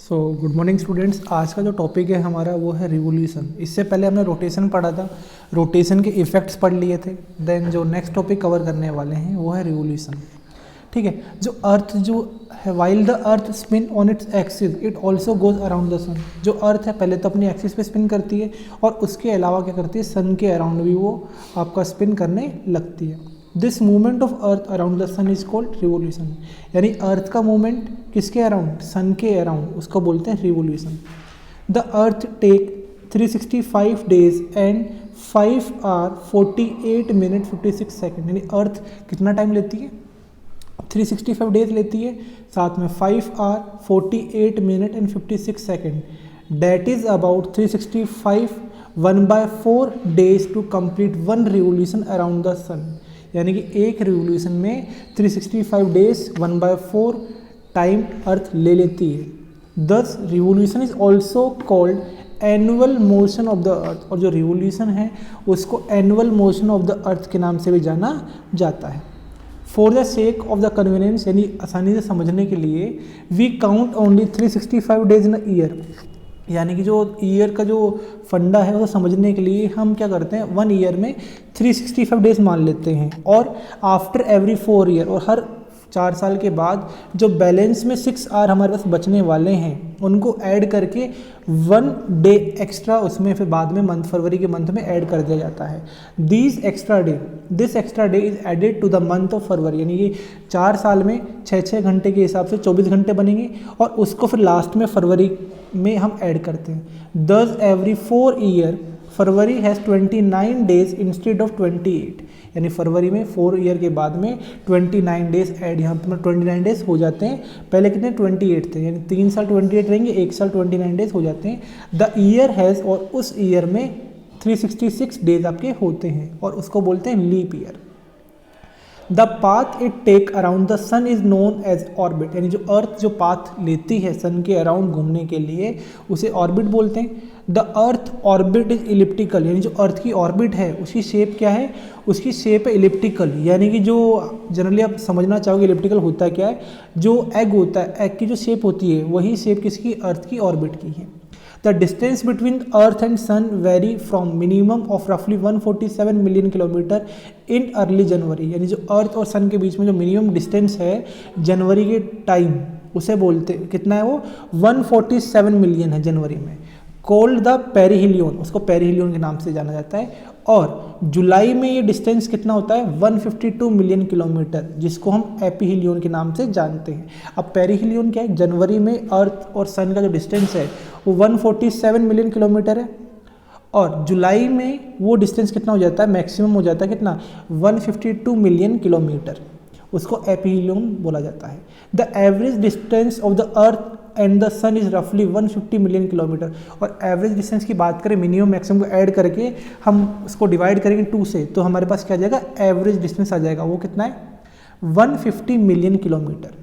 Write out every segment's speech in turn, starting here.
So good morning students. आज का जो टॉपिक है हमारा वो है रिवोल्यूशन। इससे पहले हमने रोटेशन पढ़ा था, रोटेशन के इफ़ेक्ट्स पढ़ लिए थे। देन जो नेक्स्ट टॉपिक कवर करने वाले हैं वो है रिवोल्यूशन। ठीक है, जो अर्थ जो है, while the earth spin on its axis it also goes around the sun. जो अर्थ है पहले तो अपनी एक्सिस पे स्पिन करती है और उसके अलावा क्या करती है, सन के अराउंड भी वो आपका स्पिन करने लगती है। This movement of earth around the sun is called revolution. यानी अर्थ का मूवमेंट किसके अराउंड, सन के अराउंड, उसको बोलते हैं revolution. The earth take 365 days and 5 hour 48 minute 56 second. यानी अर्थ कितना टाइम लेती है, 365 डेज लेती है, साथ में 5 hour 48 minute and 56 second. That is about 365 1/4 days to complete one revolution around the sun. यानी कि एक रिवोल्यूशन में 365 डेज 1/4 टाइम अर्थ ले लेती है। This revolution is also called annual motion of the earth. और जो रिवोल्यूशन है उसको annual motion of the earth के नाम से भी जाना जाता है। For the sake of the convenience, यानी आसानी से समझने के लिए, we count only 365 days in a year. यानी कि जो ईयर का जो फंडा है वो समझने के लिए हम क्या करते हैं, 1 ईयर में 365 डेज मान लेते हैं। और आफ्टर एवरी 4 ईयर, और हर 4 साल के बाद जो बैलेंस में 6 आवर हमारे पास बचने वाले हैं उनको ऐड करके 1 डे एक्स्ट्रा उसमें फिर बाद में मंथ, फरवरी के मंथ में ऐड कर दिया जाता है। This extra day is added to the month of February. यानी ये 4 साल में 6-6 घंटे के हिसाब से 24 घंटे बनेंगे और उसको फिर लास्ट में फरवरी में हम ऐड करते हैं। दस every 4 year February has 29 days instead of 28। यानी फरवरी में 4 ईयर के बाद में 29 डेज ऐड, यहाँ पर 29 डेज हो जाते हैं। पहले कितने 28 थे, यानी 3 साल 28 रहेंगे, 1 साल 29 डेज हो जाते हैं। द ईयर हैज़, और उस ईयर में 366 डेज आपके होते हैं और उसको बोलते हैं leap year. The path it take around the sun is known as orbit. यानी जो अर्थ जो पाथ लेती है सन के अराउंड घूमने के लिए उसे ऑर्बिट बोलते हैं। The earth orbit is elliptical. यानी जो अर्थ की ऑर्बिट है उसकी शेप क्या है, उसकी शेप है इलिप्टिकल। यानी कि जो जनरली आप समझना चाहोगे इलिप्टिकल होता क्या है, जो एग होता है, एग की जो शेप होती है वही शेप किसकी, अर्थ की ऑर्बिट की है। The distance between Earth and Sun vary from minimum of roughly 147 million kilometre in early जनवरी। यानी जो अर्थ और सन के बीच में जो मिनिमम डिस्टेंस है जनवरी के टाइम, उसे बोलते कितना है, वो 147 मिलियन है जनवरी में। कॉल्ड द पेरिहिलियन, उसको पेरिहिलियन के नाम से जाना जाता है। और जुलाई में ये डिस्टेंस कितना होता है, 152 मिलियन किलोमीटर, जिसको हम एपिहिलियन के नाम से जानते हैं। अब पेरिहिलियन क्या है, जनवरी में अर्थ और सन का जो डिस्टेंस है वो 147 मिलियन किलोमीटर है और जुलाई में वो डिस्टेंस कितना हो जाता है, मैक्सिमम हो जाता है कितना, 152 मिलियन किलोमीटर, उसको एपिहिलियन बोला जाता है। The average distance of the earth and the sun is रफली 150 मिलियन किलोमीटर। और एवरेज डिस्टेंस की बात करें, मिनिमम मैक्सिमम को ऐड करके हम उसको डिवाइड करेंगे 2 से, तो हमारे पास क्या आ जाएगा, एवरेज डिस्टेंस आ जाएगा। वो कितना है, 150 million kilometre.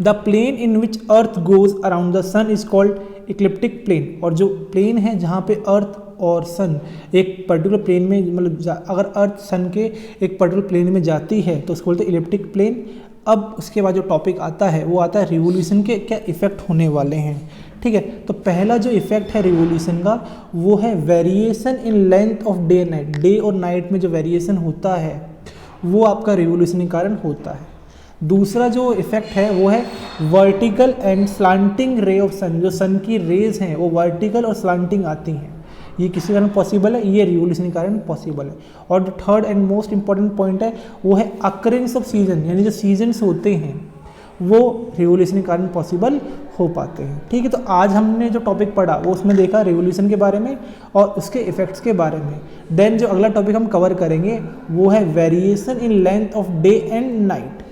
The plane in which earth goes around the sun is called ecliptic plane. और जो प्लेन है जहाँ पे अर्थ और सन एक पर्टिकुलर प्लेन में, मतलब अगर अर्थ सन के एक पर्टिकुलर प्लेन में जाती है तो उसको बोलते हैं इलिप्टिक प्लेन। अब उसके बाद जो टॉपिक आता है वो आता है रिवोल्यूशन के क्या इफ़ेक्ट होने वाले हैं। ठीक है, तो पहला जो इफेक्ट है रिवोल्यूशन का वो है variation in length of day night. Day और नाइट में जो वेरिएशन होता है वो आपका रिवोल्यूशन के कारण होता है। दूसरा जो इफेक्ट है वो है vertical and slanting ray of sun. जो सन की रेज हैं वो वर्टिकल और स्लांटिंग आती हैं, ये किसी कारण पॉसिबल है, ये रिवोल्यूशन के कारण पॉसिबल है। और जो third and most important point है वो है अकरेंस ऑफ सीजन। यानी जो सीजन्स होते हैं वो रिवोल्यूशन के कारण पॉसिबल हो पाते हैं। ठीक है, तो आज हमने जो टॉपिक पढ़ा वो उसमें देखा रिवोल्यूशन के बारे में और उसके इफेक्ट्स के बारे में। देन जो अगला टॉपिक हम कवर करेंगे वो है variation in length of day and night.